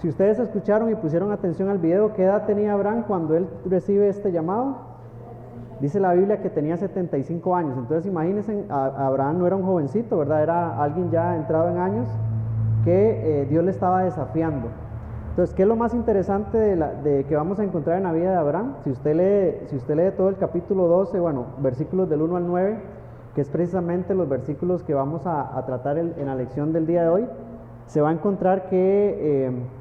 Si ustedes escucharon y pusieron atención al video, ¿qué edad tenía Abraham cuando él recibe este llamado? Dice la Biblia que tenía 75 años. Entonces imagínense, Abraham no era un jovencito, ¿verdad? Era alguien ya entrado en años que Dios le estaba desafiando. Entonces, ¿qué es lo más interesante de que vamos a encontrar en la vida de Abraham? Si usted lee todo el capítulo 12, bueno, versículos del 1 al 9, que es precisamente los versículos que vamos a tratar en la lección del día de hoy, se va a encontrar que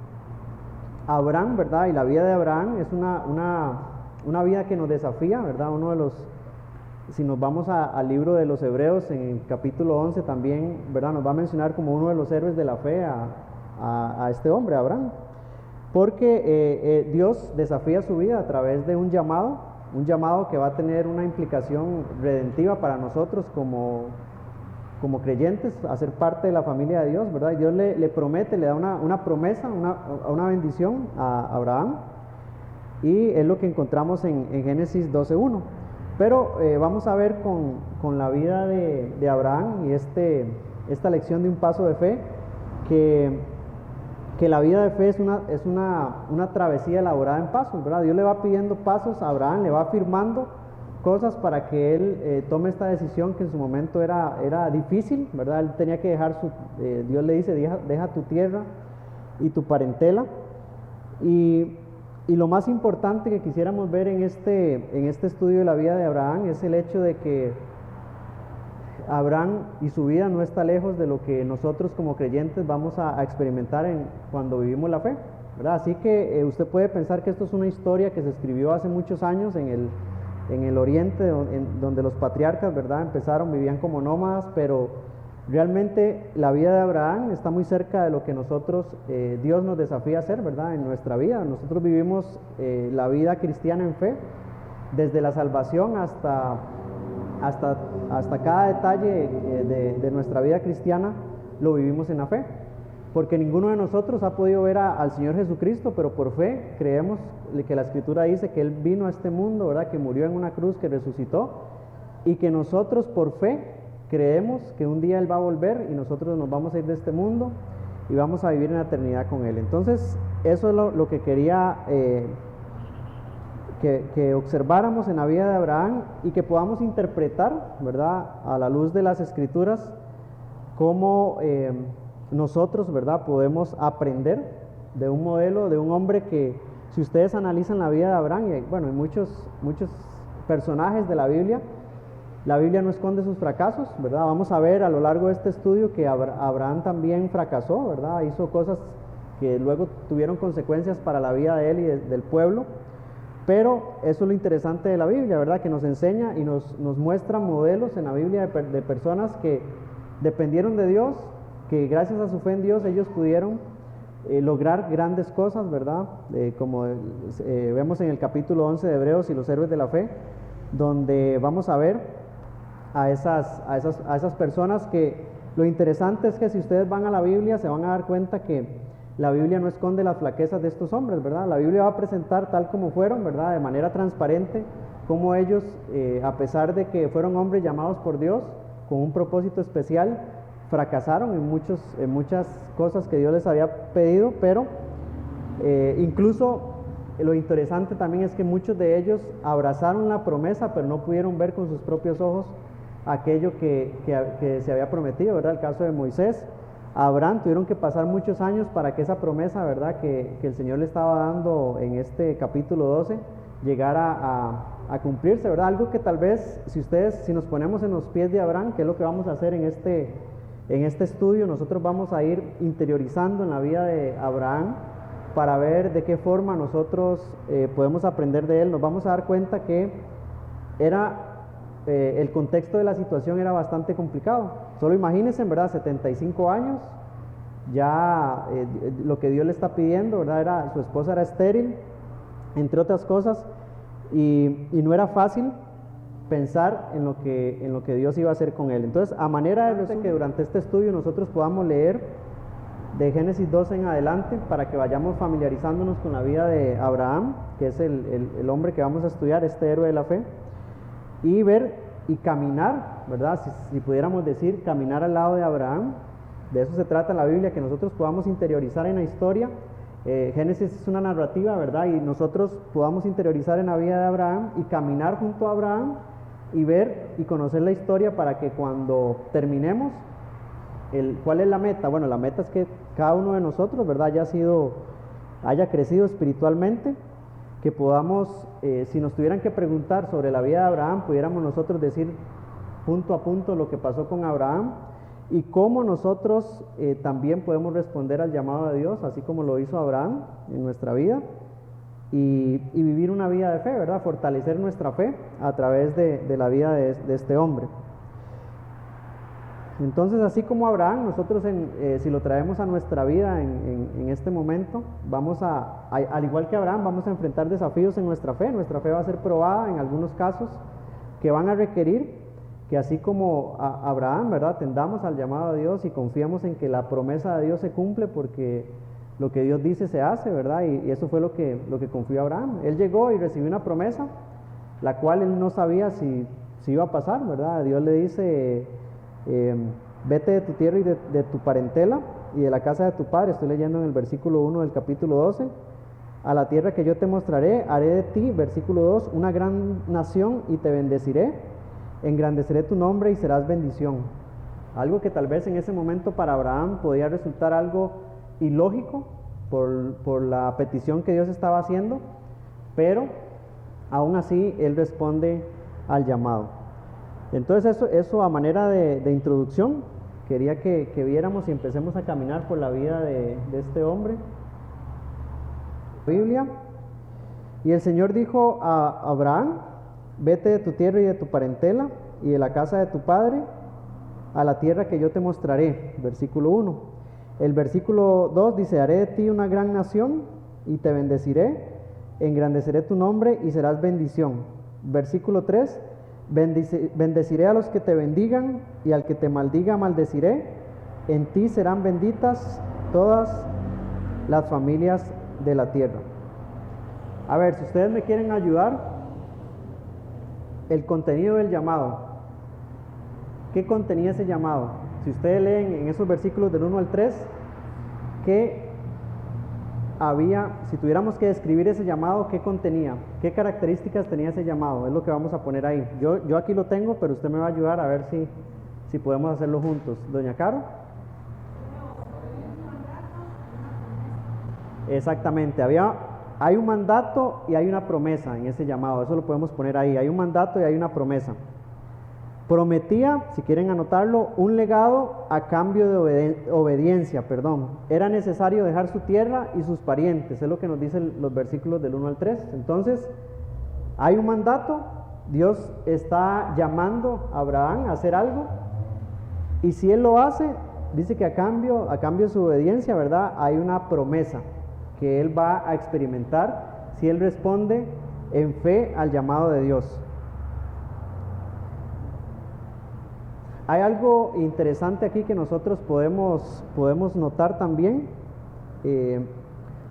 Abraham, ¿verdad? Y la vida de Abraham es una vida que nos desafía, ¿verdad? Si nos vamos al libro de los Hebreos, en el capítulo 11 también, ¿verdad? Nos va a mencionar como uno de los héroes de la fe a este hombre, Abraham. Porque Dios desafía su vida a través de un llamado que va a tener una implicación redentiva para nosotros como creyentes, a ser parte de la familia de Dios, ¿verdad? Y Dios le promete, le da una promesa, una bendición a Abraham, y es lo que encontramos en Génesis 12:1. Pero vamos a ver con la vida de Abraham y esta lección de un paso de fe, que la vida de fe es una travesía elaborada en pasos, ¿verdad? Dios le va pidiendo pasos a Abraham, le va afirmando cosas para que él tome esta decisión que en su momento era difícil, ¿verdad? Él tenía que dejar Dios le dice, deja tu tierra y tu parentela. Y lo más importante que quisiéramos ver en este estudio de la vida de Abraham es el hecho de que Abraham y su vida no está lejos de lo que nosotros como creyentes vamos a experimentar cuando vivimos la fe, ¿verdad? Así que usted puede pensar que esto es una historia que se escribió hace muchos años en el oriente, donde los patriarcas, ¿verdad? Vivían como nómadas, pero realmente la vida de Abraham está muy cerca de lo que nosotros, Dios nos desafía a hacer, ¿verdad? En nuestra vida. Nosotros vivimos la vida cristiana en fe, desde la salvación hasta cada detalle de nuestra vida cristiana lo vivimos en la fe, porque ninguno de nosotros ha podido ver al Señor Jesucristo, pero por fe creemos que la Escritura dice que Él vino a este mundo, ¿verdad? Que murió en una cruz, que resucitó, y que nosotros por fe creemos que un día Él va a volver y nosotros nos vamos a ir de este mundo y vamos a vivir en la eternidad con Él. Entonces eso es lo que quería que observáramos en la vida de Abraham, y que podamos interpretar, ¿verdad?, a la luz de las Escrituras, cómo nosotros, ¿verdad?, podemos aprender de un modelo, de un hombre que, si ustedes analizan la vida de Abraham, y bueno, hay muchos personajes de la Biblia no esconde sus fracasos, ¿verdad? Vamos a ver a lo largo de este estudio que Abraham también fracasó, ¿verdad? Hizo cosas que luego tuvieron consecuencias para la vida de él y del pueblo. Pero eso es lo interesante de la Biblia, ¿verdad? Que nos enseña y nos muestra modelos en la Biblia de personas que dependieron de Dios, que gracias a su fe en Dios ellos pudieron lograr grandes cosas, ¿verdad? Como vemos en el capítulo 11 de Hebreos y los héroes de la fe, donde vamos a ver a esas personas que lo interesante es que si ustedes van a la Biblia se van a dar cuenta que la Biblia no esconde las flaquezas de estos hombres, ¿verdad? La Biblia va a presentar tal como fueron, ¿verdad? De manera transparente, cómo ellos, a pesar de que fueron hombres llamados por Dios con un propósito especial, fracasaron en muchas cosas que Dios les había pedido, pero incluso lo interesante también es que muchos de ellos abrazaron la promesa, pero no pudieron ver con sus propios ojos aquello que se había prometido, ¿verdad? El caso de Moisés, Abraham, tuvieron que pasar muchos años para que esa promesa, ¿verdad?, que el Señor le estaba dando en este capítulo 12 llegara a cumplirse, ¿verdad? Algo que tal vez, si nos ponemos en los pies de Abraham, que es lo que vamos a hacer en este estudio, nosotros vamos a ir interiorizando en la vida de Abraham para ver de qué forma nosotros podemos aprender de él. Nos vamos a dar cuenta que el contexto de la situación era bastante complicado. Solo imagínense, ¿verdad? 75 años, ya lo que Dios le está pidiendo, ¿verdad? Su esposa era estéril, entre otras cosas, y no era fácil pensar en lo que Dios iba a hacer con él. Entonces, a manera de resumen, que durante este estudio nosotros podamos leer de Génesis 12 en adelante, para que vayamos familiarizándonos con la vida de Abraham, que es el hombre que vamos a estudiar, este héroe de la fe, y ver y caminar, ¿verdad? Si pudiéramos decir, caminar al lado de Abraham. De eso se trata la Biblia, que nosotros podamos interiorizar en la historia Génesis es una narrativa, ¿verdad? Y nosotros podamos interiorizar en la vida de Abraham y caminar junto a Abraham y ver y conocer la historia para que cuando terminemos, ¿cuál es la meta? Bueno, la meta es que cada uno de nosotros, ¿verdad?, haya crecido espiritualmente, que podamos, si nos tuvieran que preguntar sobre la vida de Abraham, pudiéramos nosotros decir punto a punto lo que pasó con Abraham y cómo nosotros también podemos responder al llamado de Dios, así como lo hizo Abraham en nuestra vida, y vivir una vida de fe, ¿verdad? Fortalecer nuestra fe a través de la vida de este hombre. Entonces, así como Abraham, nosotros si lo traemos a nuestra vida en este momento, al igual que Abraham, vamos a enfrentar desafíos en nuestra fe va a ser probada en algunos casos que van a requerir que así como Abraham, ¿verdad?, atendamos al llamado de Dios y confiamos en que la promesa de Dios se cumple porque lo que Dios dice se hace, ¿verdad? Y eso fue lo que confió Abraham. Él llegó y recibió una promesa, la cual él no sabía si iba a pasar, ¿verdad? Dios le dice, vete de tu tierra y de tu parentela y de la casa de tu padre, estoy leyendo en el versículo 1 del capítulo 12, a la tierra que yo te mostraré, haré de ti, versículo 2, una gran nación y te bendeciré, engrandeceré tu nombre y serás bendición. Algo que tal vez en ese momento para Abraham podía resultar algo ilógico por la petición que Dios estaba haciendo, pero aún así él responde al llamado. Entonces eso a manera de introducción, quería que viéramos y empecemos a caminar por la vida de este hombre. Biblia. Y el Señor dijo a Abraham, vete de tu tierra y de tu parentela y de la casa de tu padre a la tierra que yo te mostraré, versículo 1. El versículo 2 dice, haré de ti una gran nación y te bendeciré, engrandeceré tu nombre y serás bendición. Versículo 3, bendeciré a los que te bendigan y al que te maldiga maldeciré, en ti serán benditas todas las familias de la tierra. A ver, si ustedes me quieren ayudar, el contenido del llamado, ¿qué contenía ese llamado? Si ustedes leen en esos versículos del 1 al 3, ¿qué había? Si tuviéramos que describir ese llamado, ¿qué contenía? ¿Qué características tenía ese llamado? Es lo que vamos a poner ahí. Yo aquí lo tengo, pero usted me va a ayudar a ver si podemos hacerlo juntos. Doña Caro. Exactamente, hay un mandato y hay una promesa en ese llamado, eso lo podemos poner ahí, hay un mandato y hay una promesa. Prometía, si quieren anotarlo, un legado a cambio de obediencia, Era necesario dejar su tierra y sus parientes, es lo que nos dicen los versículos del 1 al 3. Entonces, hay un mandato, Dios está llamando a Abraham a hacer algo, y si él lo hace, dice que a cambio de su obediencia, ¿verdad?, hay una promesa que él va a experimentar si él responde en fe al llamado de Dios. Hay algo interesante aquí que nosotros podemos notar también.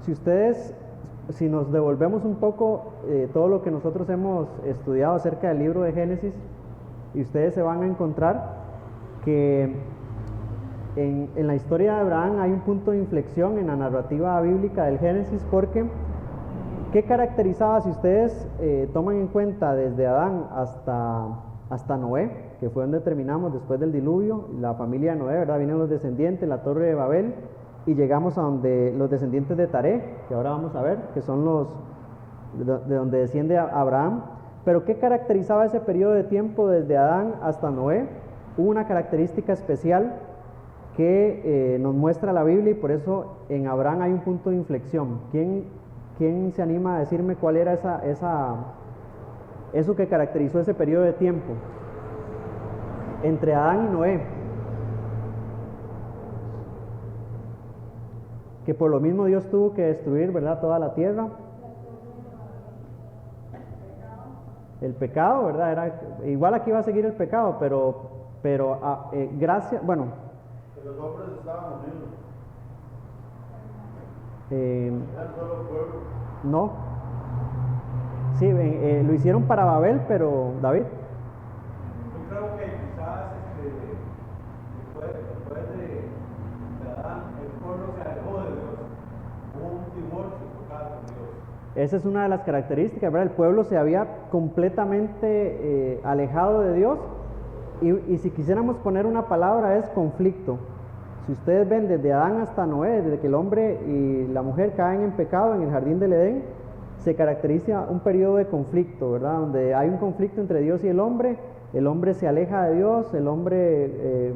Si nos devolvemos un poco todo lo que nosotros hemos estudiado acerca del libro de Génesis, y ustedes se van a encontrar que en la historia de Abraham hay un punto de inflexión en la narrativa bíblica del Génesis, porque ¿qué caracterizaba? Si ustedes toman en cuenta desde Adán hasta Noé, que fue donde terminamos después del diluvio, la familia de Noé, ¿verdad? Vienen los descendientes, la torre de Babel, y llegamos a donde los descendientes de Taré, que ahora vamos a ver, que son de donde desciende Abraham. Pero ¿qué caracterizaba ese periodo de tiempo desde Adán hasta Noé? Hubo una característica especial que nos muestra la Biblia, y por eso en Abraham hay un punto de inflexión. ¿Quién se anima a decirme cuál era eso que caracterizó ese periodo de tiempo entre Adán y Noé? Que por lo mismo Dios tuvo que destruir, ¿verdad?, toda la tierra. El pecado, ¿verdad? Igual aquí va a seguir el pecado, pero gracias, bueno. Los hombres estaban unidos. ¿Era solo pueblo? No. Sí, lo hicieron para Babel, pero David. Yo creo que quizás después de Adán, el pueblo se alejó de Dios. Hubo un divorcio total con Dios. Esa es una de las características, ¿verdad? El pueblo se había completamente alejado de Dios y si quisiéramos poner una palabra es conflicto. Si ustedes ven desde Adán hasta Noé, desde que el hombre y la mujer caen en pecado en el jardín del Edén, se caracteriza un periodo de conflicto, ¿verdad? Donde hay un conflicto entre Dios y el hombre se aleja de Dios, el hombre,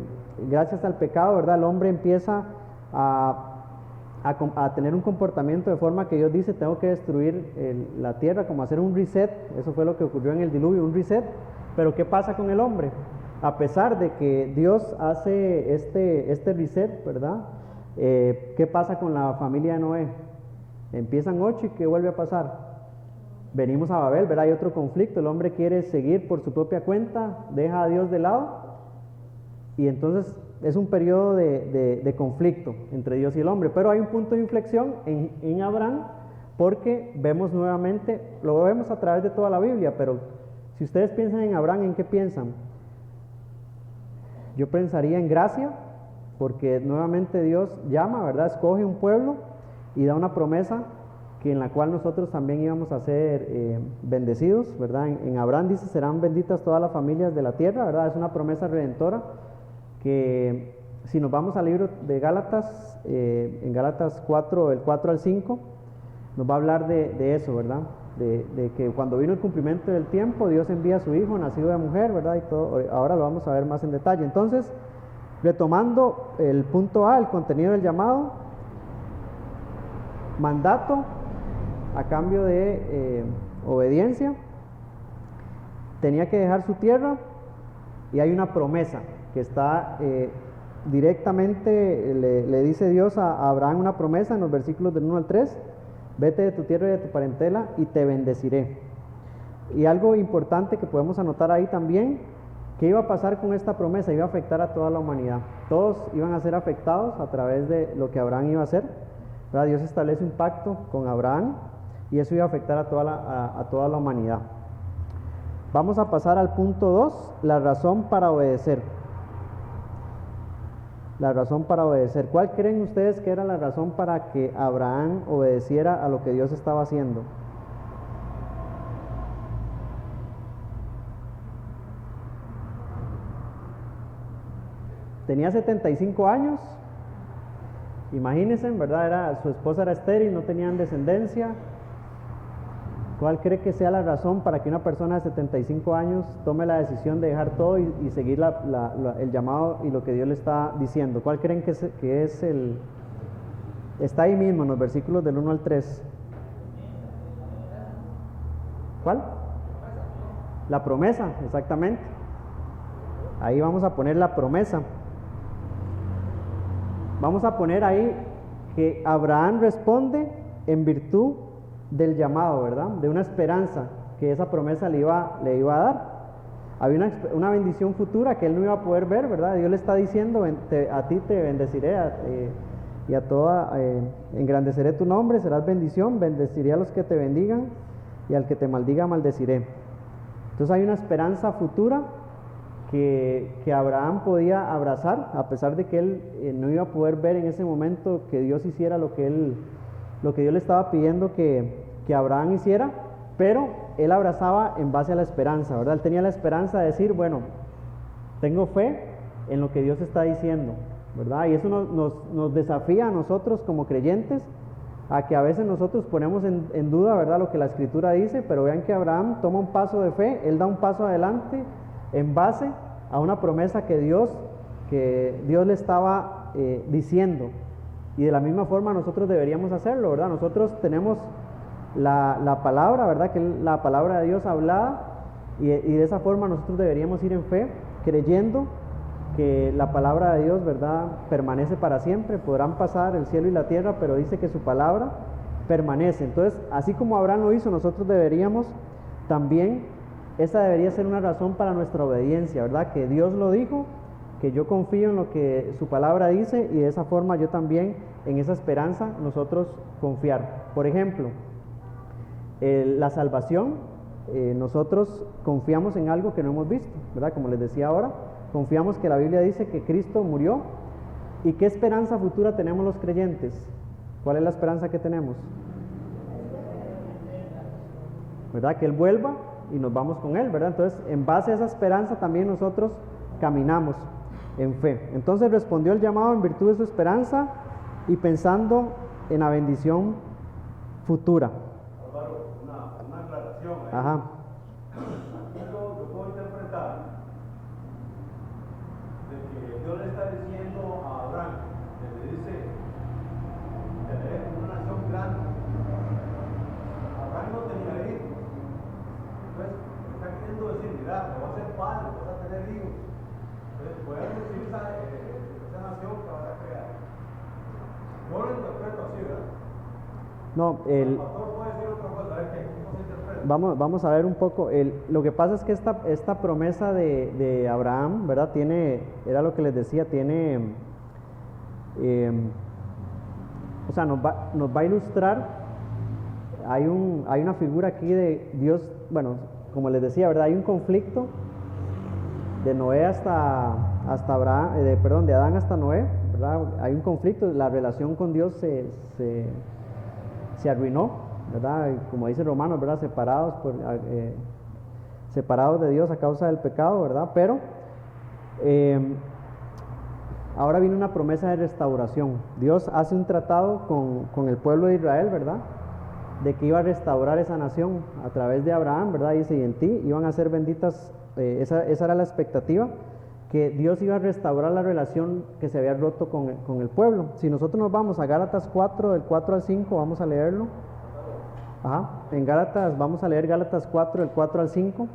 gracias al pecado, ¿verdad? El hombre empieza a tener un comportamiento de forma que Dios dice, tengo que destruir la tierra, como hacer un reset. Eso fue lo que ocurrió en el diluvio, un reset. Pero ¿qué pasa con el hombre? A pesar de que Dios hace este reset, ¿verdad? ¿Qué pasa con la familia de Noé? Empiezan 8 y ¿qué vuelve a pasar? Venimos a Babel, ¿verdad? Hay otro conflicto, el hombre quiere seguir por su propia cuenta, deja a Dios de lado y entonces es un periodo de conflicto entre Dios y el hombre, pero hay un punto de inflexión en Abraham, porque vemos nuevamente, lo vemos a través de toda la Biblia, pero si ustedes piensan en Abraham, ¿en qué piensan? Yo pensaría en gracia, porque nuevamente Dios llama, ¿verdad? Escoge un pueblo y da una promesa que en la cual nosotros también íbamos a ser bendecidos, ¿verdad? En Abraham dice, serán benditas todas las familias de la tierra, ¿verdad? Es una promesa redentora que si nos vamos al libro de Gálatas, en Gálatas 4, el 4 al 5, nos va a hablar de eso, ¿verdad? De que cuando vino el cumplimiento del tiempo, Dios envía a su Hijo, nacido de mujer, ¿verdad? Y todo, ahora lo vamos a ver más en detalle. Entonces, retomando el punto A, el contenido del llamado, mandato a cambio de obediencia, tenía que dejar su tierra y hay una promesa que está directamente, le dice Dios a Abraham una promesa en los versículos del 1 al 3, vete de tu tierra y de tu parentela y te bendeciré. Y algo importante que podemos anotar ahí también, ¿qué iba a pasar con esta promesa? Iba a afectar a toda la humanidad, todos iban a ser afectados a través de lo que Abraham iba a hacer, ¿verdad? Dios establece un pacto con Abraham y eso iba a afectar a toda la humanidad. Vamos a pasar al punto 2, la razón para obedecer. La razón para obedecer. ¿Cuál creen ustedes que era la razón para que Abraham obedeciera a lo que Dios estaba haciendo? Tenía 75 años. Imagínense, ¿verdad? Su esposa era estéril, no tenían descendencia. ¿Cuál cree que sea la razón para que una persona de 75 años tome la decisión de dejar todo y seguir el llamado y lo que Dios le está diciendo? ¿Cuál creen que es el...? Está ahí mismo en los versículos del 1 al 3. ¿Cuál? La promesa, exactamente. Ahí vamos a poner la promesa. Vamos a poner ahí que Abraham responde en virtud del llamado, ¿verdad? De una esperanza que esa promesa le iba a dar. Había una bendición futura que él no iba a poder ver, ¿verdad? Dios le está diciendo, a ti te bendeciré y a toda, engrandeceré tu nombre, serás bendición, bendeciré a los que te bendigan y al que te maldiga maldeciré. Entonces hay una esperanza futura que Abraham podía abrazar, a pesar de que él no iba a poder ver en ese momento que Dios hiciera lo que Dios le estaba pidiendo que Abraham hiciera, pero él abrazaba en base a la esperanza, ¿verdad? Él tenía la esperanza de decir, bueno, tengo fe en lo que Dios está diciendo, ¿verdad? Y eso nos desafía a nosotros como creyentes, a que a veces nosotros ponemos en duda, ¿verdad?, lo que la Escritura dice, pero vean que Abraham toma un paso de fe, él da un paso adelante en base a una promesa que Dios le estaba diciendo. Y de la misma forma nosotros deberíamos hacerlo, ¿verdad? Nosotros tenemos la palabra, ¿verdad? Que es la palabra de Dios hablada, y de esa forma nosotros deberíamos ir en fe, creyendo que la palabra de Dios, ¿verdad?, permanece para siempre. Podrán pasar el cielo y la tierra, pero dice que su palabra permanece. Entonces, así como Abraham lo hizo, nosotros deberíamos también, esa debería ser una razón para nuestra obediencia, ¿verdad? Que Dios lo dijo, que yo confío en lo que su palabra dice, y de esa forma yo también, en esa esperanza, nosotros confiar. Por ejemplo, la salvación, nosotros confiamos en algo que no hemos visto, ¿verdad? Como les decía ahora, confiamos que la Biblia dice que Cristo murió. ¿Y qué esperanza futura tenemos los creyentes? ¿Cuál es la esperanza que tenemos? ¿Verdad? Que Él vuelva y nos vamos con Él, ¿verdad? Entonces, en base a esa esperanza también nosotros caminamos en fe. Entonces respondió el llamado en virtud de su esperanza y pensando en la bendición futura. Álvaro, una aclaración ahí. Ajá. Aquí lo puedo interpretar de que Dios le está diciendo a Abraham, que le dice, te haré una nación grande. Abraham no tenía hijos. Entonces, está queriendo decir, mira, te vas a ser padre, vas a tener hijos. Entonces, puedes recibir esa nación que vas a crear. Yo lo interpreto así, ¿verdad? No, El pastor puede decir otra cosa, a ver cómo se interpreta. vamos a ver un poco. Lo que pasa es que esta promesa de Abraham, ¿verdad? Era lo que les decía, o sea, nos va a ilustrar. Hay una figura aquí de Dios, bueno, como les decía, ¿verdad? Hay un conflicto de Noé hasta Abraham, de Adán hasta Noé, ¿verdad? Hay un conflicto, la relación con Dios se arruinó, ¿verdad? Como dice Romanos, ¿verdad? Separados de Dios a causa del pecado, ¿verdad? Pero ahora viene una promesa de restauración. Dios hace un tratado con el pueblo de Israel, ¿verdad? De que iba a restaurar esa nación a través de Abraham, ¿verdad? Dice, y en ti iban a ser benditas, esa era la expectativa, que Dios iba a restaurar la relación que se había roto con el pueblo. Si nosotros nos vamos a Gálatas 4, del 4 al 5, vamos a leerlo. Ajá, en Gálatas, vamos a leer Gálatas 4, del 4 al 5.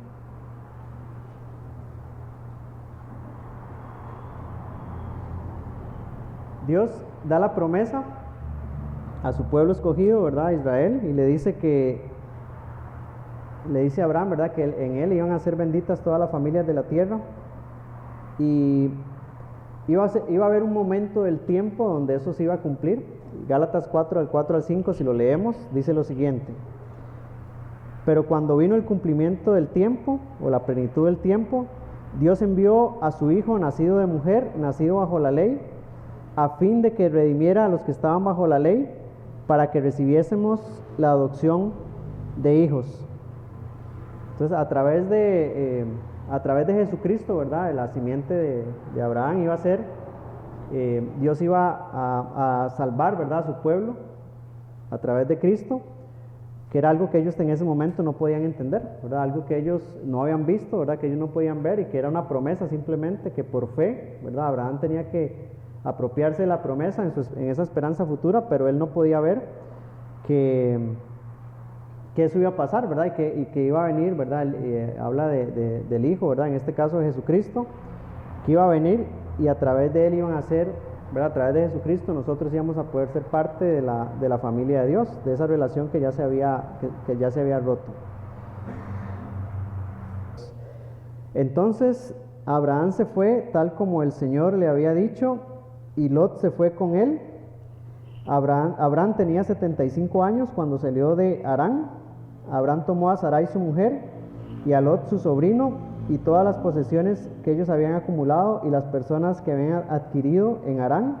Dios da la promesa a su pueblo escogido, ¿verdad? Israel, y le dice a Abraham, ¿verdad? Que en él iban a ser benditas todas las familias de la tierra. Y iba a haber un momento del tiempo donde eso se iba a cumplir. Gálatas 4, del 4 al 5, si lo leemos, dice lo siguiente: pero cuando vino el cumplimiento del tiempo, o la plenitud del tiempo, Dios envió a su Hijo, nacido de mujer, nacido bajo la ley, a fin de que redimiera a los que estaban bajo la ley, para que recibiésemos la adopción de hijos. Entonces, a través de Jesucristo, ¿verdad? De la simiente de Abraham iba a ser, Dios iba a salvar, ¿verdad? A su pueblo a través de Cristo, que era algo que ellos en ese momento no podían entender, ¿verdad? Algo que ellos no habían visto, ¿verdad? Que ellos no podían ver, y que era una promesa simplemente que por fe, ¿verdad? Abraham tenía que apropiarse de la promesa en esa esperanza futura, pero él no podía ver que eso iba a pasar, ¿verdad? Y que iba a venir, ¿verdad? Habla del Hijo, ¿verdad? En este caso de Jesucristo, que iba a venir, y a través de él iban a ser, ¿verdad? A través de Jesucristo nosotros íbamos a poder ser parte de la familia de Dios, de esa relación que ya se había roto. Entonces Abraham se fue tal como el Señor le había dicho, y Lot se fue con él. Abraham tenía 75 años cuando salió de Harán. Abraham tomó a Sarai su mujer, y a Lot su sobrino, y todas las posesiones que ellos habían acumulado y las personas que habían adquirido en Harán,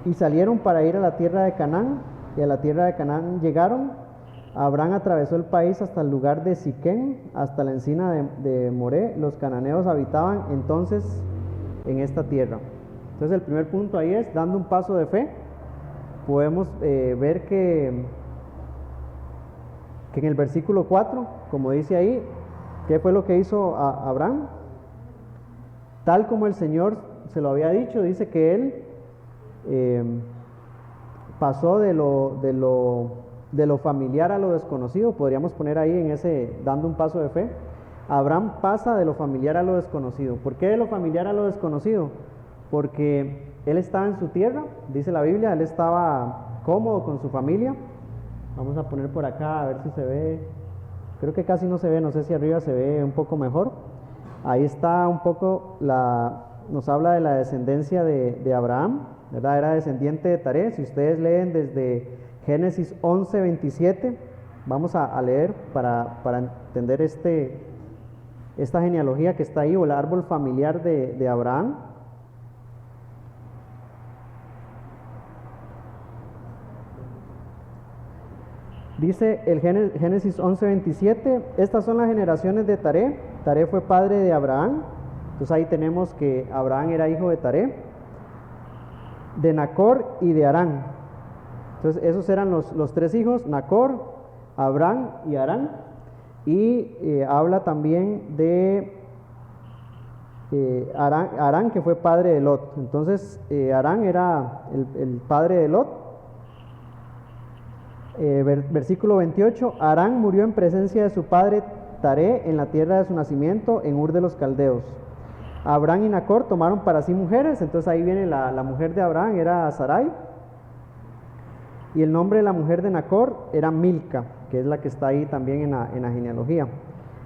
y salieron para ir a la tierra de Canaán. Y a la tierra de Canaán llegaron. Abraham atravesó el país hasta el lugar de Siquén, hasta la encina de Moré. Los cananeos habitaban entonces en esta tierra. Entonces el primer punto ahí es, dando un paso de fe, podemos ver que en el versículo 4, como dice ahí, ¿qué fue lo que hizo Abraham? Tal como el Señor se lo había dicho, dice que él pasó de lo familiar a lo desconocido. Podríamos poner ahí en ese, dando un paso de fe. Abraham pasa de lo familiar a lo desconocido. ¿Por qué de lo familiar a lo desconocido? Porque él estaba en su tierra, dice la Biblia, él estaba cómodo con su familia. Vamos a poner por acá a ver si se ve. Creo que casi no se ve, no sé si arriba se ve un poco mejor. Ahí está un poco, nos habla de la descendencia de Abraham, ¿verdad? Era descendiente de Taré. Si ustedes leen desde Génesis 11, 27, vamos a leer para entender esta genealogía que está ahí, o el árbol familiar de Abraham. Dice el Génesis 11:27, estas son las generaciones de Taré. Taré fue padre de Abraham. Entonces ahí tenemos que Abraham era hijo de Taré, de Nacor y de Harán. Entonces esos eran los tres hijos, Nacor, Abraham y Harán. Y habla también de Harán, que fue padre de Lot. Entonces Harán era el padre de Lot. Versículo 28, Harán murió en presencia de su padre Taré en la tierra de su nacimiento, en Ur de los Caldeos. Abraham y Nacor tomaron para sí mujeres. Entonces ahí viene la mujer de Abraham, era Sarai, y el nombre de la mujer de Nacor era Milca, que es la que está ahí también en la genealogía.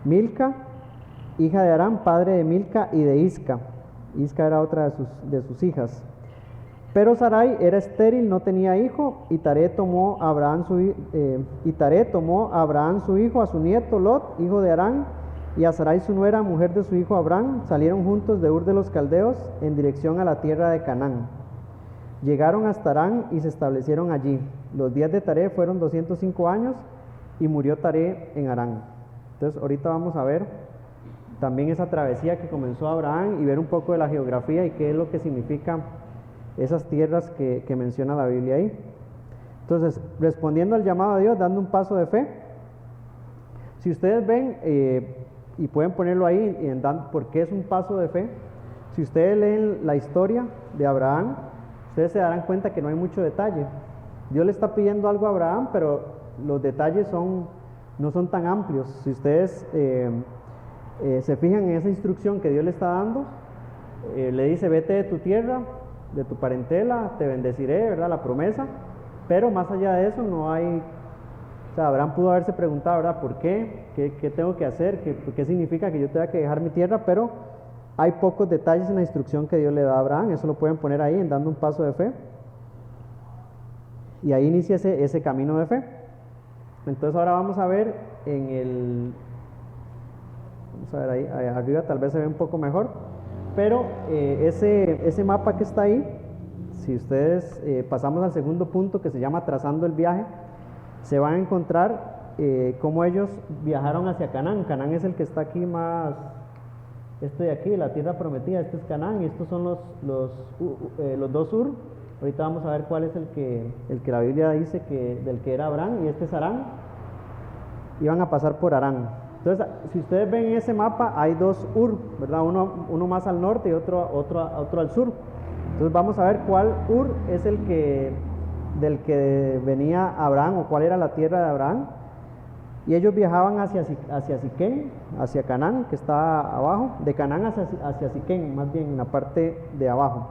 Milca, hija de Harán, padre de Milca y de Isca. Isca era otra de sus hijas. Pero Sarai era estéril, no tenía hijo, y Taré tomó a Abraham su hijo, a su nieto Lot, hijo de Harán, y a Sarai su nuera, mujer de su hijo Abraham. Salieron juntos de Ur de los Caldeos en dirección a la tierra de Canaán. Llegaron hasta Harán y se establecieron allí. Los días de Taré fueron 205 años y murió Taré en Harán. Entonces ahorita vamos a ver también esa travesía que comenzó Abraham y ver un poco de la geografía y qué es lo que significa esas tierras que menciona la Biblia ahí. Entonces, respondiendo al llamado de Dios, dando un paso de fe. Si ustedes ven, y pueden ponerlo ahí, porque es un paso de fe. Si ustedes leen la historia de Abraham, ustedes se darán cuenta que no hay mucho detalle. Dios le está pidiendo algo a Abraham, pero los detalles no son tan amplios. Si ustedes se fijan en esa instrucción que Dios le está dando, le dice, vete de tu tierra, de tu parentela, te bendeciré, ¿verdad? La promesa. Pero más allá de eso no hay, o sea, Abraham pudo haberse preguntado, ¿verdad? ¿Por qué? ¿Qué tengo que hacer? ¿Qué significa que yo tenga que dejar mi tierra? Pero hay pocos detalles en la instrucción que Dios le da a Abraham. Eso lo pueden poner ahí en dando un paso de fe. Y ahí inicia ese camino de fe. Entonces ahora vamos a ver vamos a ver ahí arriba, tal vez se ve un poco mejor. Pero ese mapa que está ahí, si ustedes pasamos al segundo punto que se llama trazando el viaje, se van a encontrar cómo ellos viajaron hacia Canaán. Canaán es el que está aquí más, este de aquí, la tierra prometida, este es Canaán, y estos son los dos Ur. Ahorita vamos a ver cuál es el que la Biblia dice del que era Abraham, y este es Harán. Iban a pasar por Harán. Entonces, si ustedes ven en ese mapa, hay dos Ur, ¿verdad? Uno más al norte y otro al sur. Entonces vamos a ver cuál Ur es del que venía Abraham, o cuál era la tierra de Abraham. Y ellos viajaban hacia Siquén, hacia Canaán, que está abajo, de Canaán hacia Siquén, más bien en la parte de abajo.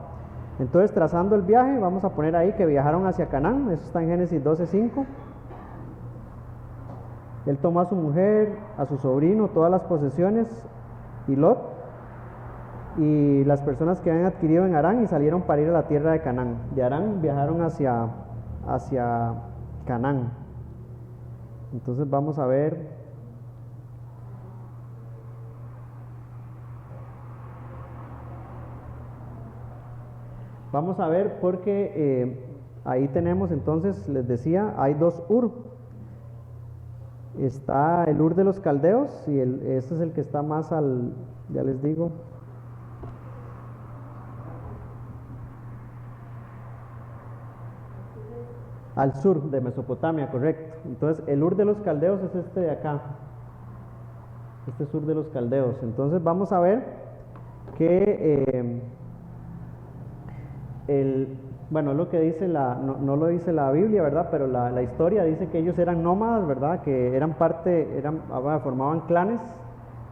Entonces, trazando el viaje, vamos a poner ahí que viajaron hacia Canaán. Eso está en Génesis 12:5. Él tomó a su mujer, a su sobrino, todas las posesiones y Lot, y las personas que habían adquirido en Harán, y salieron para ir a la tierra de Canaán. De Harán viajaron hacia Canaán. Entonces vamos a ver. Vamos a ver porque ahí tenemos, entonces les decía, hay dos Ur. Está el Ur de los Caldeos, y este es el que está más ya les digo, al sur de Mesopotamia, correcto. Entonces el Ur de los Caldeos es este de acá, este es Ur de los Caldeos. Entonces vamos a ver que bueno, lo que dice no lo dice la Biblia, ¿verdad? Pero la historia dice que ellos eran nómadas, ¿verdad? Que formaban clanes,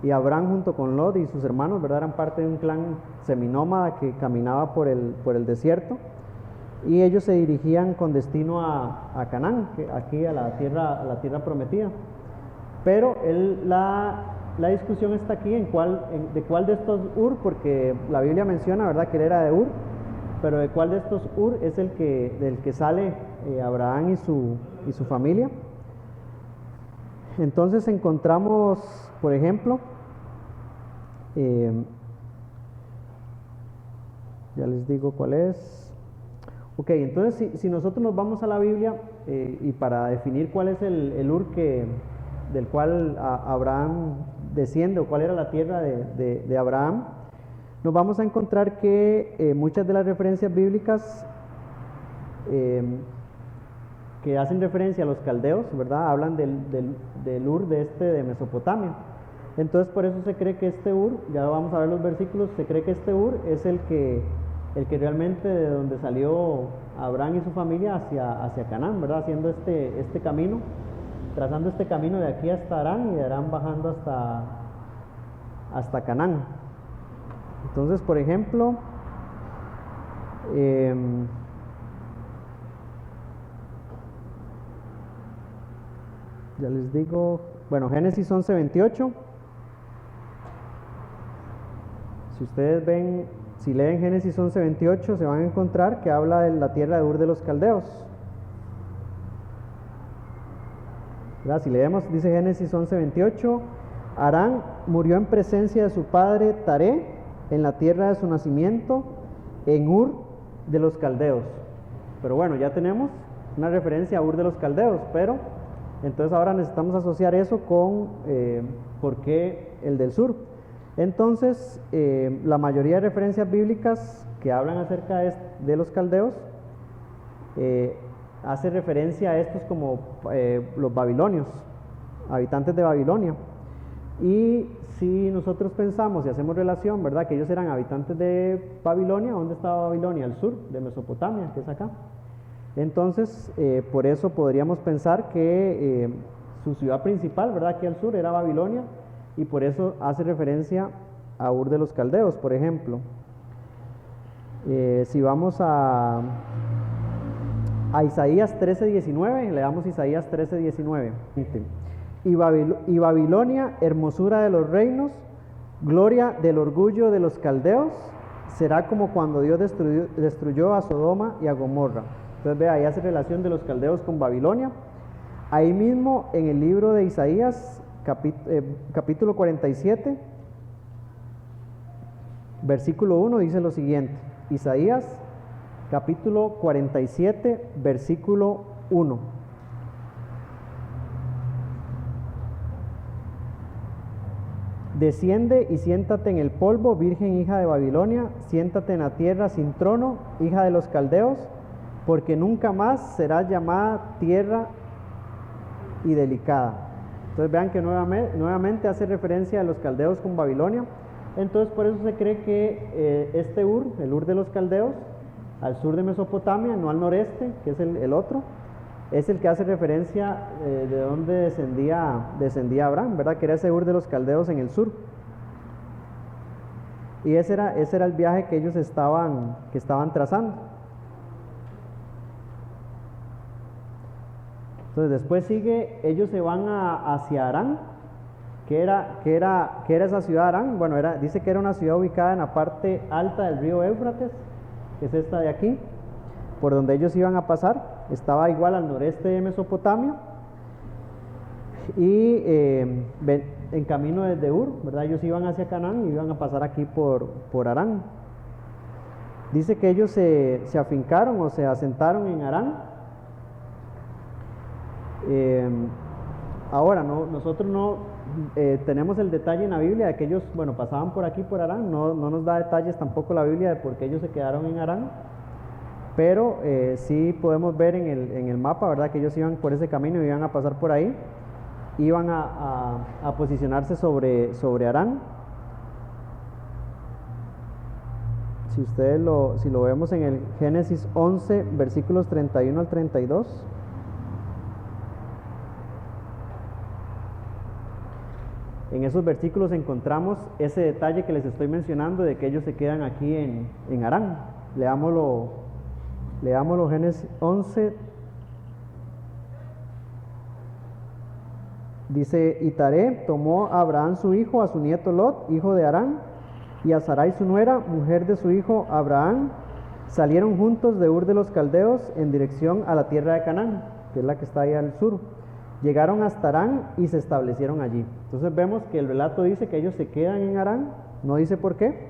y Abraham junto con Lot y sus hermanos, ¿verdad? Eran parte de un clan seminómada que caminaba por el desierto, y ellos se dirigían con destino a Canaán, aquí a la tierra prometida. Pero la discusión está aquí de cuál de estos Ur, porque la Biblia menciona, ¿verdad?, que él era de Ur. Pero de cuál de estos Ur es del que sale Abraham y su familia. Entonces encontramos, por ejemplo, ya les digo cuál es. Ok, entonces si nosotros nos vamos a la Biblia y para definir cuál es el Ur del cual Abraham desciende o cuál era la tierra de Abraham, nos vamos a encontrar que muchas de las referencias bíblicas que hacen referencia a los caldeos, ¿verdad? Hablan del Ur de Mesopotamia. Entonces por eso se cree que este Ur, ya vamos a ver los versículos, se cree que este Ur es el que realmente de donde salió Abraham y su familia hacia Canaán, ¿verdad? Haciendo este camino, trazando este camino de aquí hasta Harán y de Harán bajando hasta Canaán. Entonces, por ejemplo, ya les digo, bueno, Génesis 11:28. Si ustedes ven, si leen Génesis 11:28, se van a encontrar que habla de la tierra de Ur de los Caldeos. ¿Verdad? Si leemos, dice Génesis 11:28, Harán murió en presencia de su padre Taré, en la tierra de su nacimiento, en Ur de los Caldeos. Pero bueno, ya tenemos una referencia a Ur de los Caldeos, pero entonces ahora necesitamos asociar eso con por qué el del sur. Entonces, la mayoría de referencias bíblicas que hablan acerca de los caldeos hace referencia a estos como los babilonios, habitantes de Babilonia. Y si nosotros pensamos y hacemos relación, ¿verdad?, que ellos eran habitantes de Babilonia, ¿dónde estaba Babilonia? Al sur de Mesopotamia, que es acá. Entonces, por eso podríamos pensar que su ciudad principal, ¿verdad?, aquí al sur era Babilonia, y por eso hace referencia a Ur de los Caldeos, por ejemplo. Si vamos a Isaías 13:19, leamos Isaías 13:19. Y Babilonia, hermosura de los reinos, gloria del orgullo de los caldeos, será como cuando Dios destruyó a Sodoma y a Gomorra. Entonces ve, ahí hace relación de los caldeos con Babilonia. Ahí mismo en el libro de Isaías, capítulo 47, versículo 1, dice lo siguiente. Isaías, capítulo 47, versículo 1. Desciende y siéntate en el polvo, virgen hija de Babilonia, siéntate en la tierra sin trono, hija de los caldeos, porque nunca más serás llamada tierra y delicada. Entonces vean que nuevamente hace referencia a los caldeos con Babilonia. Entonces por eso se cree que este Ur, el Ur de los caldeos, al sur de Mesopotamia, no al noreste, que es el otro, es el que hace referencia de donde descendía Abraham, ¿verdad? Que era ese Ur de los caldeos en el sur. Y ese era el viaje que ellos estaban trazando. Entonces después sigue, ellos se van hacia Harán. ¿Qué era esa ciudad Harán? Bueno, dice que era una ciudad ubicada en la parte alta del río Éufrates, que es esta de aquí, por donde ellos iban a pasar. Estaba igual al noreste de Mesopotamia y en camino desde Ur, ¿verdad? Ellos iban hacia Canaán y iban a pasar aquí por Harán. Dice que ellos se afincaron o se asentaron en Harán. Ahora nosotros no tenemos el detalle en la Biblia de que ellos, bueno, pasaban por aquí por Harán. No nos da detalles tampoco la Biblia de por qué ellos se quedaron en Harán, pero sí podemos ver en el mapa, ¿verdad?, que ellos iban por ese camino, iban a pasar por ahí, iban a posicionarse sobre Harán. Si lo vemos en el Génesis 11, versículos 31 al 32. En esos versículos encontramos ese detalle que les estoy mencionando de que ellos se quedan aquí en Harán. Leámoslo, Génesis 11. Dice, y Taré tomó a Abraham su hijo, a su nieto Lot, hijo de Harán, y a Sarai su nuera, mujer de su hijo Abraham, salieron juntos de Ur de los Caldeos en dirección a la tierra de Canaán, que es la que está ahí al sur. Llegaron hasta Harán y se establecieron allí. Entonces vemos que el relato dice que ellos se quedan en Harán, no dice por qué,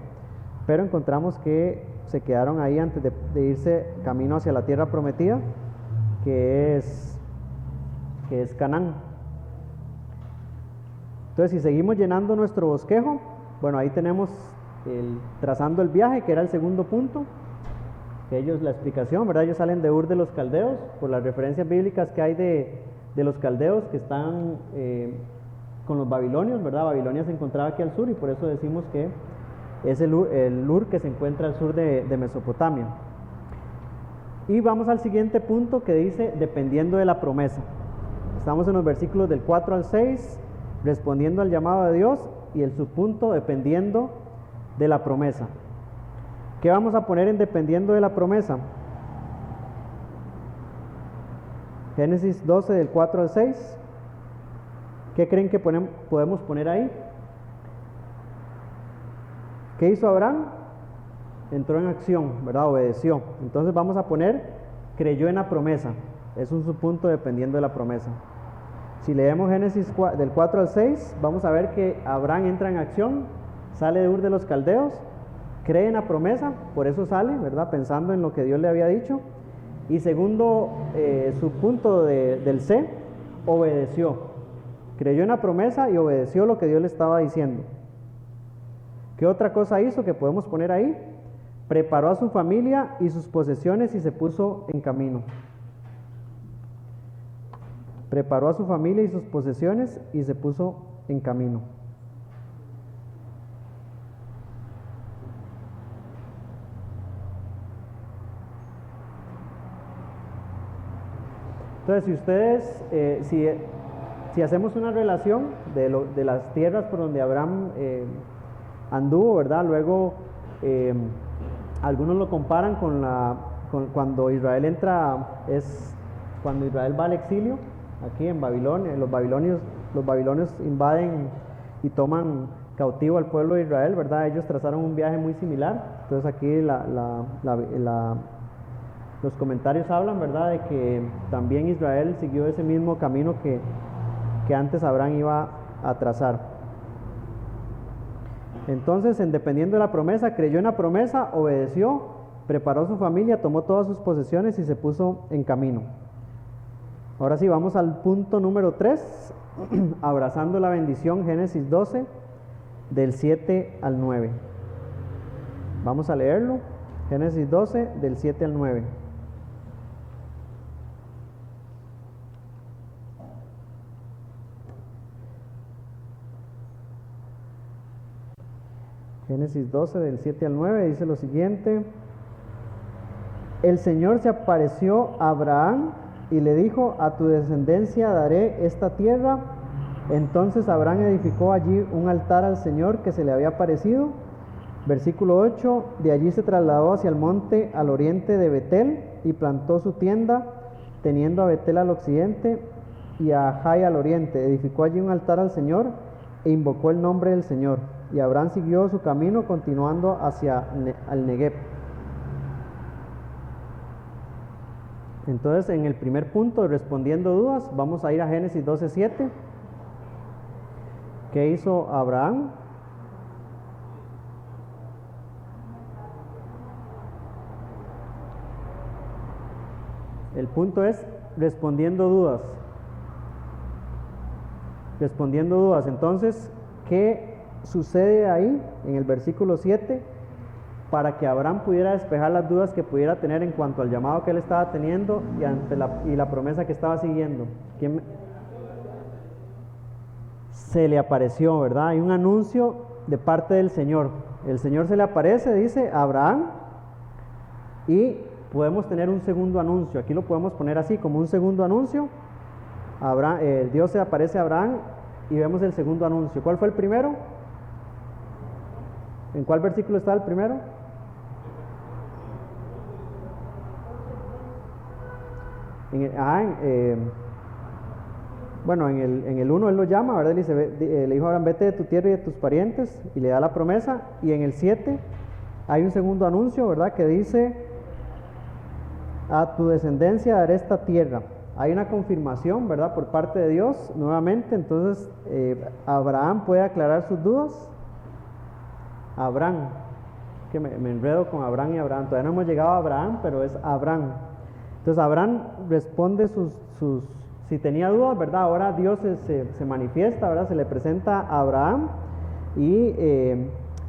pero encontramos que se quedaron ahí antes de irse camino hacia la tierra prometida, que es Canaán. Entonces, si seguimos llenando nuestro bosquejo, bueno, ahí tenemos trazando el viaje, que era el segundo punto, que la explicación, ¿verdad? Ellos salen de Ur de los Caldeos, por las referencias bíblicas que hay de los caldeos que están con los babilonios, ¿verdad? Babilonia se encontraba aquí al sur y por eso decimos que es el Ur que se encuentra al sur de Mesopotamia. Y vamos al siguiente punto que dice, dependiendo de la promesa. Estamos en los versículos del 4 al 6, respondiendo al llamado de Dios, y el subpunto, dependiendo de la promesa. ¿Qué vamos a poner en dependiendo de la promesa? Génesis 12 del 4 al 6. ¿Qué creen que podemos poner ahí? ¿Qué hizo Abraham? Entró en acción, ¿verdad? Obedeció. Entonces vamos a poner, creyó en la promesa. Es un subpunto dependiendo de la promesa. Si leemos Génesis del 4 al 6, vamos a ver que Abraham entra en acción, sale de Ur de los Caldeos, cree en la promesa, por eso sale, ¿verdad? Pensando en lo que Dios le había dicho. Y segundo subpunto del C, obedeció. Creyó en la promesa y obedeció lo que Dios le estaba diciendo. ¿Qué otra cosa hizo que podemos poner ahí? Preparó a su familia y sus posesiones y se puso en camino. Preparó a su familia y sus posesiones y se puso en camino. Entonces, si ustedes, si hacemos una relación de las tierras por donde Abraham anduvo, ¿verdad? Luego, algunos lo comparan con cuando Israel cuando Israel va al exilio, aquí en Babilonia. Los babilonios invaden y toman cautivo al pueblo de Israel, ¿verdad? Ellos trazaron un viaje muy similar. Entonces aquí los comentarios hablan, ¿verdad?, de que también Israel siguió ese mismo camino que antes Abraham iba a trazar. Entonces, dependiendo de la promesa, creyó en la promesa, obedeció, preparó su familia, tomó todas sus posesiones y se puso en camino. Ahora sí, vamos al punto número 3, abrazando la bendición, Génesis 12, del 7 al 9. Vamos a leerlo, Génesis 12, del 7 al 9. Génesis 12, del 7 al 9, dice lo siguiente: El Señor se apareció a Abraham y le dijo, a tu descendencia daré esta tierra. Entonces Abraham edificó allí un altar al Señor que se le había aparecido. Versículo 8, de allí se trasladó hacia el monte al oriente de Betel y plantó su tienda, teniendo a Betel al occidente y a Jai al oriente. Edificó allí un altar al Señor e invocó el nombre del Señor. Y Abraham siguió su camino continuando hacia el Negev. Entonces, en el primer punto, respondiendo dudas, vamos a ir a Génesis 12:7. ¿Qué hizo Abraham? El punto es respondiendo dudas. Respondiendo dudas. Entonces, ¿qué sucede ahí en el versículo 7? Para que Abraham pudiera despejar las dudas que pudiera tener en cuanto al llamado que él estaba teniendo y la promesa que estaba siguiendo. Se le apareció, ¿verdad? Hay un anuncio de parte del Señor. El Señor se le aparece, dice a Abraham, y podemos tener un segundo anuncio. Aquí lo podemos poner así, como un segundo anuncio. Dios se aparece a Abraham y vemos el segundo anuncio. ¿Cuál fue el primero? ¿En cuál versículo está el primero? Bueno, en el 1 él lo llama, ¿verdad? Le dijo a Abraham, vete de tu tierra y de tus parientes, y le da la promesa. Y en el 7 hay un segundo anuncio, ¿verdad?, que dice, a tu descendencia daré esta tierra. Hay una confirmación, ¿verdad?, por parte de Dios nuevamente. que me enredo con Abraham y Abraham. Todavía no hemos llegado a Abraham, pero es Abraham. Entonces Abraham responde si tenía dudas, ¿verdad? Ahora Dios se manifiesta, ¿verdad? Se le presenta a Abraham y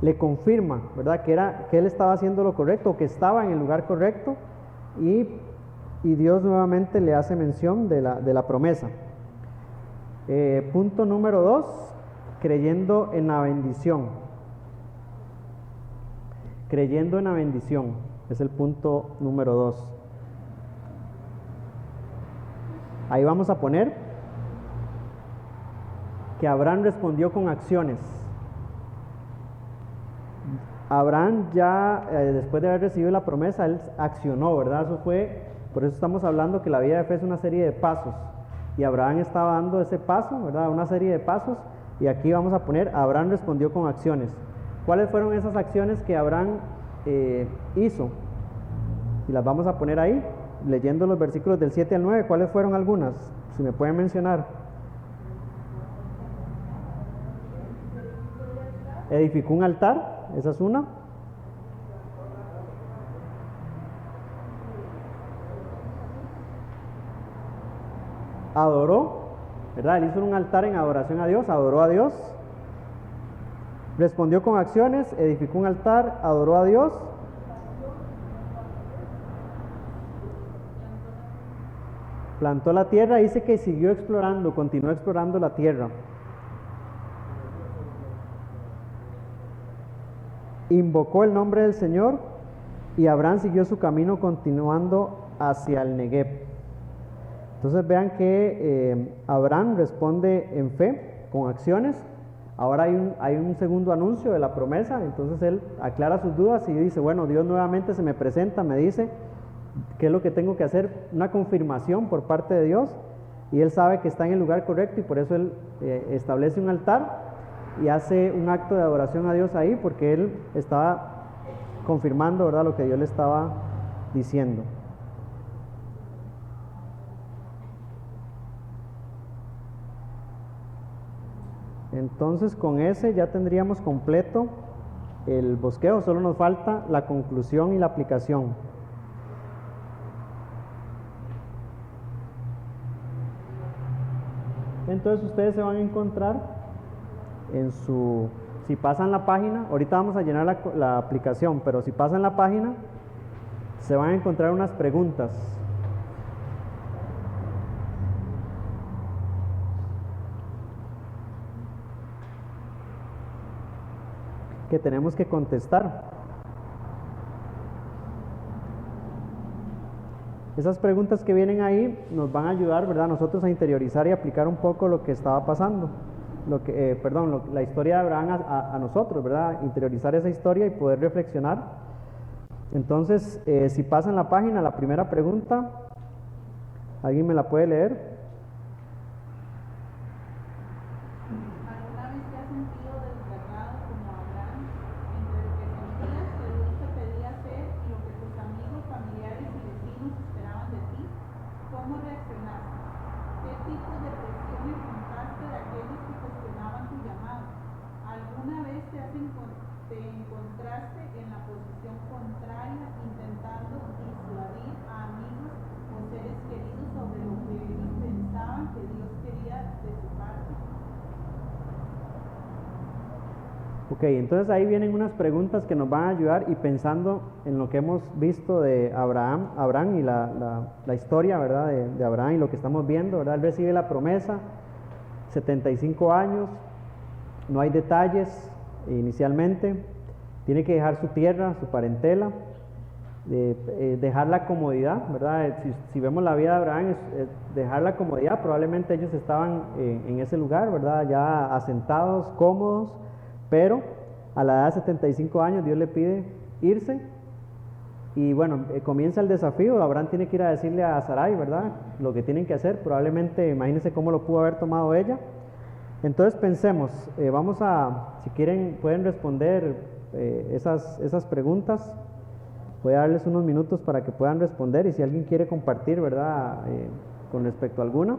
le confirma, ¿verdad? Que él estaba haciendo lo correcto, que estaba en el lugar correcto, y Dios nuevamente le hace mención de la promesa. Punto número 2, creyendo en la bendición. Creyendo en la bendición es el punto número 2. Ahí vamos a poner que Abraham respondió con acciones. Abraham ya, después de haber recibido la promesa, él accionó, ¿verdad? Por eso estamos hablando que la vida de fe es una serie de pasos. Y Abraham estaba dando ese paso, ¿verdad? Una serie de pasos. Y aquí vamos a poner, Abraham respondió con acciones. ¿Cuáles fueron esas acciones que Abraham hizo? Y las vamos a poner ahí, leyendo los versículos del 7 al 9. ¿Cuáles fueron algunas? Si me pueden mencionar. Edificó un altar, esa es una. Adoró, ¿verdad? Él hizo un altar en adoración a Dios, adoró a Dios. Respondió con acciones, edificó un altar, adoró a Dios. Plantó la tierra, dice que siguió explorando, continuó explorando la tierra. Invocó el nombre del Señor y Abraham siguió su camino continuando hacia el Negev. Entonces vean que Abraham responde en fe, con acciones. Ahora hay un segundo anuncio de la promesa, entonces él aclara sus dudas y dice, bueno, Dios nuevamente se me presenta, me dice qué es lo que tengo que hacer, una confirmación por parte de Dios, y él sabe que está en el lugar correcto, y por eso él establece un altar y hace un acto de adoración a Dios ahí, porque él estaba confirmando, ¿verdad?, lo que Dios le estaba diciendo. Entonces con ese ya tendríamos completo el bosquejo, solo nos falta la conclusión y la aplicación. Entonces ustedes se van a encontrar si pasan la página, ahorita vamos a llenar la aplicación, pero si pasan la página se van a encontrar unas preguntas. Que tenemos que contestar. Esas preguntas que vienen ahí nos van a ayudar, ¿verdad?, nosotros a interiorizar y aplicar un poco lo que estaba pasando, la historia de Abraham a nosotros, ¿verdad?, interiorizar esa historia y poder reflexionar. Entonces, si pasan la página, la primera pregunta, ¿alguien me la puede leer? Ok, entonces ahí vienen unas preguntas que nos van a ayudar, y pensando en lo que hemos visto de Abraham y la historia, ¿verdad?, de Abraham y lo que estamos viendo, ¿verdad? Él recibe la promesa, 75 años, no hay detalles inicialmente, tiene que dejar su tierra, su parentela, dejar la comodidad, ¿verdad? Si vemos la vida de Abraham, es dejar la comodidad. Probablemente ellos estaban en ese lugar, ¿verdad?, ya asentados, cómodos. Pero a la edad de 75 años Dios le pide irse, y bueno, comienza el desafío. Abraham tiene que ir a decirle a Sarai, ¿verdad?, lo que tienen que hacer. Probablemente, imagínense cómo lo pudo haber tomado ella. Entonces pensemos, si quieren pueden responder esas preguntas. Voy a darles unos minutos para que puedan responder, y si alguien quiere compartir, ¿verdad?, con respecto a alguna.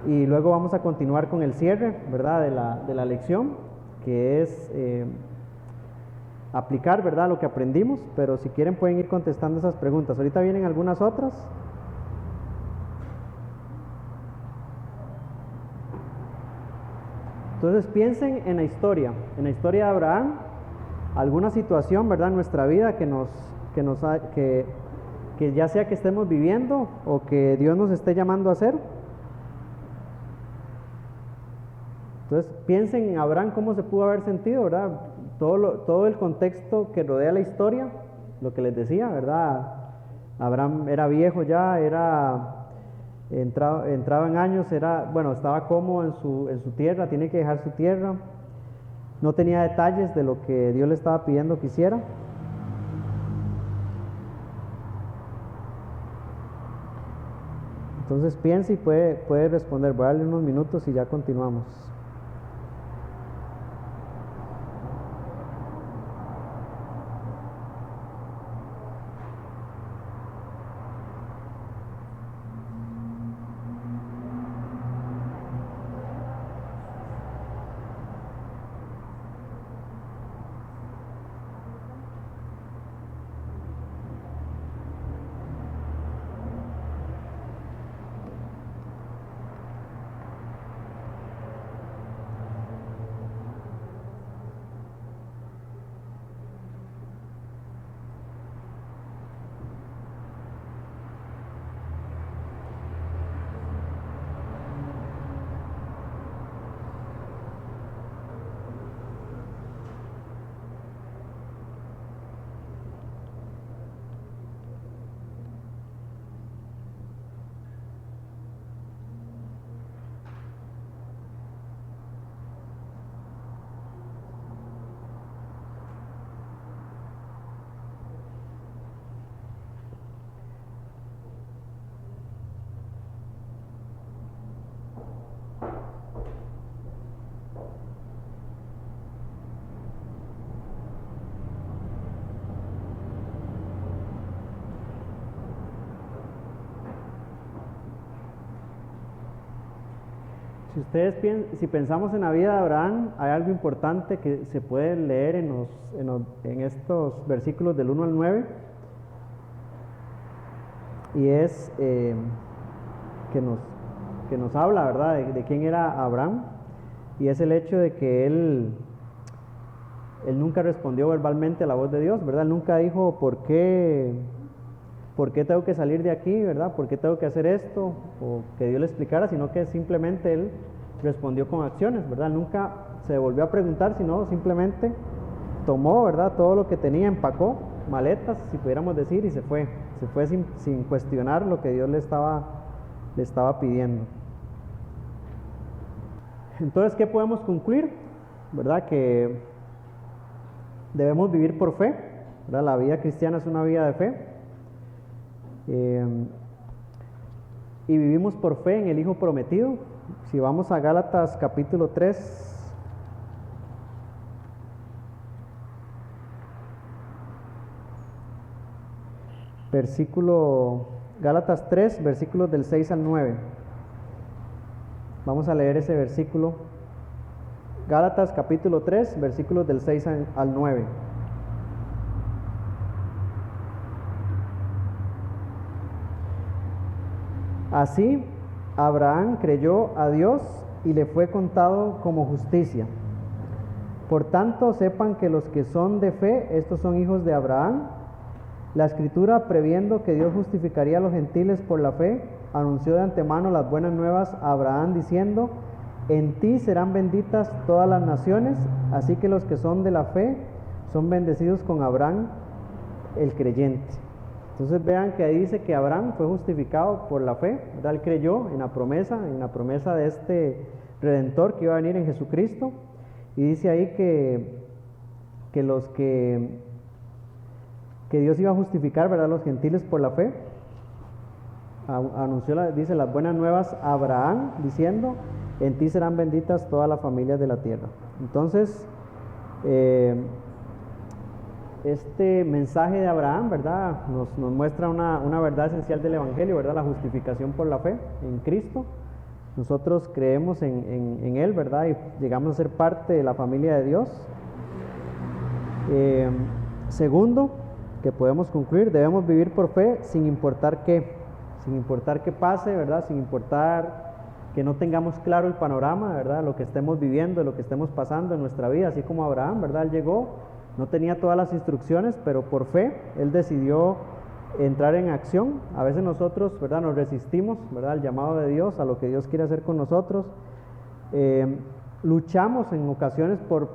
Y luego vamos a continuar con el cierre, ¿verdad?, de la lección, que es aplicar, ¿verdad?, lo que aprendimos, pero si quieren pueden ir contestando esas preguntas. Ahorita vienen algunas otras. Entonces piensen en la historia de Abraham, alguna situación, ¿verdad?, en nuestra vida que ya sea que estemos viviendo o que Dios nos esté llamando a hacer. Entonces piensen en Abraham, cómo se pudo haber sentido, ¿verdad? Todo el contexto que rodea la historia, lo que les decía, ¿verdad? Abraham era viejo ya, entraba en años, estaba cómodo en su tierra, tiene que dejar su tierra, no tenía detalles de lo que Dios le estaba pidiendo que hiciera. Entonces piense y puede responder. Voy a darle unos minutos y ya continuamos. Si pensamos en la vida de Abraham, hay algo importante que se puede leer en estos versículos del 1 al 9, y es que nos habla, ¿verdad?, de quién era Abraham, y es el hecho de que él nunca respondió verbalmente a la voz de Dios, ¿verdad? Él nunca dijo ¿por qué tengo que salir de aquí, ¿verdad? ¿Por qué tengo que hacer esto? O que Dios le explicara, sino que simplemente él respondió con acciones, ¿verdad? Nunca se volvió a preguntar, sino simplemente tomó, ¿verdad?, todo lo que tenía, empacó maletas, si pudiéramos decir, y se fue sin cuestionar lo que Dios le estaba pidiendo. Entonces, ¿qué podemos concluir? ¿Verdad? Que debemos vivir por fe, ¿verdad? La vida cristiana es una vida de fe. Y vivimos por fe en el Hijo prometido. Si vamos a Gálatas capítulo 3, Gálatas 3, versículos del 6 al 9. Vamos a leer ese versículo. Gálatas capítulo 3, versículos del 6 al 9. Así, Abraham creyó a Dios y le fue contado como justicia. Por tanto, sepan que los que son de fe, estos son hijos de Abraham. La Escritura, previendo que Dios justificaría a los gentiles por la fe, anunció de antemano las buenas nuevas a Abraham diciendo: en ti serán benditas todas las naciones. Así que los que son de la fe son bendecidos con Abraham, el creyente. Entonces vean que ahí dice que Abraham fue justificado por la fe, ¿verdad? Él creyó en la promesa de este Redentor que iba a venir en Jesucristo, y dice ahí que Dios iba a justificar, ¿verdad?, a los gentiles por la fe. Dice las buenas nuevas a Abraham diciendo: en ti serán benditas todas las familias de la tierra. Entonces, este mensaje de Abraham, ¿verdad?, nos muestra una verdad esencial del Evangelio, ¿verdad?, la justificación por la fe en Cristo. Nosotros creemos en Él, ¿verdad?, y llegamos a ser parte de la familia de Dios. Segundo, que podemos concluir, debemos vivir por fe sin importar qué pase, ¿verdad? Sin importar que no tengamos claro el panorama, ¿verdad? Lo que estemos viviendo, lo que estemos pasando en nuestra vida, así como Abraham, ¿verdad? Él llegó, no tenía todas las instrucciones, pero por fe él decidió entrar en acción. A veces nosotros, ¿verdad? Nos resistimos, ¿verdad? Al llamado de Dios, a lo que Dios quiere hacer con nosotros. Luchamos en ocasiones por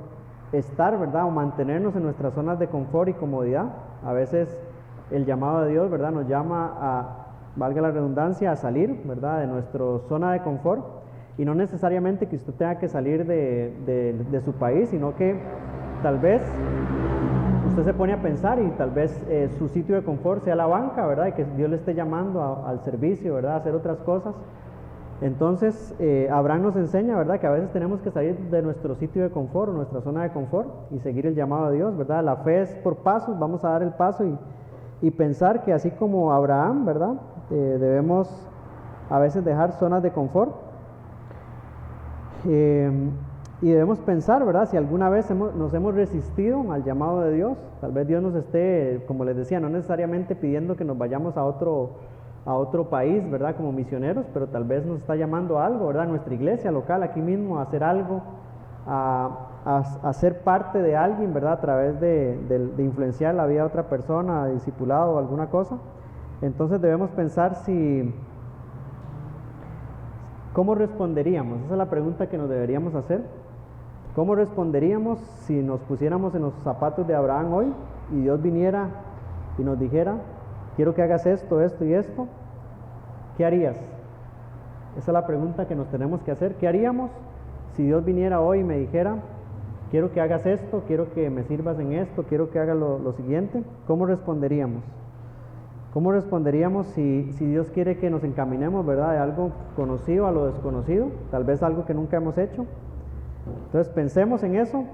estar, ¿verdad? O mantenernos en nuestras zonas de confort y comodidad. A veces el llamado de Dios, ¿verdad? Nos llama a, valga la redundancia, a salir, ¿verdad? De nuestra zona de confort, y no necesariamente que usted tenga que salir de su país, sino que tal vez usted se pone a pensar y tal vez su sitio de confort sea la banca, ¿verdad? Y que Dios le esté llamando al servicio, ¿verdad? A hacer otras cosas. Entonces, Abraham nos enseña, ¿verdad? Que a veces tenemos que salir de nuestro sitio de confort, o nuestra zona de confort, y seguir el llamado de Dios, ¿verdad? La fe es por pasos, vamos a dar el paso y pensar que así como Abraham, ¿verdad? Debemos a veces dejar zonas de confort. Y debemos pensar, ¿verdad? Si alguna vez nos hemos resistido al llamado de Dios, tal vez Dios nos esté, como les decía, no necesariamente pidiendo que nos vayamos a otro país, ¿verdad? Como misioneros, pero tal vez nos está llamando a algo, ¿verdad? Nuestra iglesia local, aquí mismo, a hacer algo, a ser parte de alguien, ¿verdad? A través de influenciar la vida de otra persona, discipulado o alguna cosa. Entonces debemos pensar ¿cómo responderíamos? Esa es la pregunta que nos deberíamos hacer. ¿Cómo responderíamos si nos pusiéramos en los zapatos de Abraham hoy y Dios viniera y nos dijera, quiero que hagas esto, esto y esto? ¿Qué harías? Esa es la pregunta que nos tenemos que hacer. ¿Qué haríamos si Dios viniera hoy y me dijera, quiero que hagas esto, quiero que me sirvas en esto, quiero que hagas lo siguiente? ¿Cómo responderíamos? ¿Cómo responderíamos si Dios quiere que nos encaminemos, ¿verdad? De algo conocido a lo desconocido, tal vez algo que nunca hemos hecho? Entonces pensemos en eso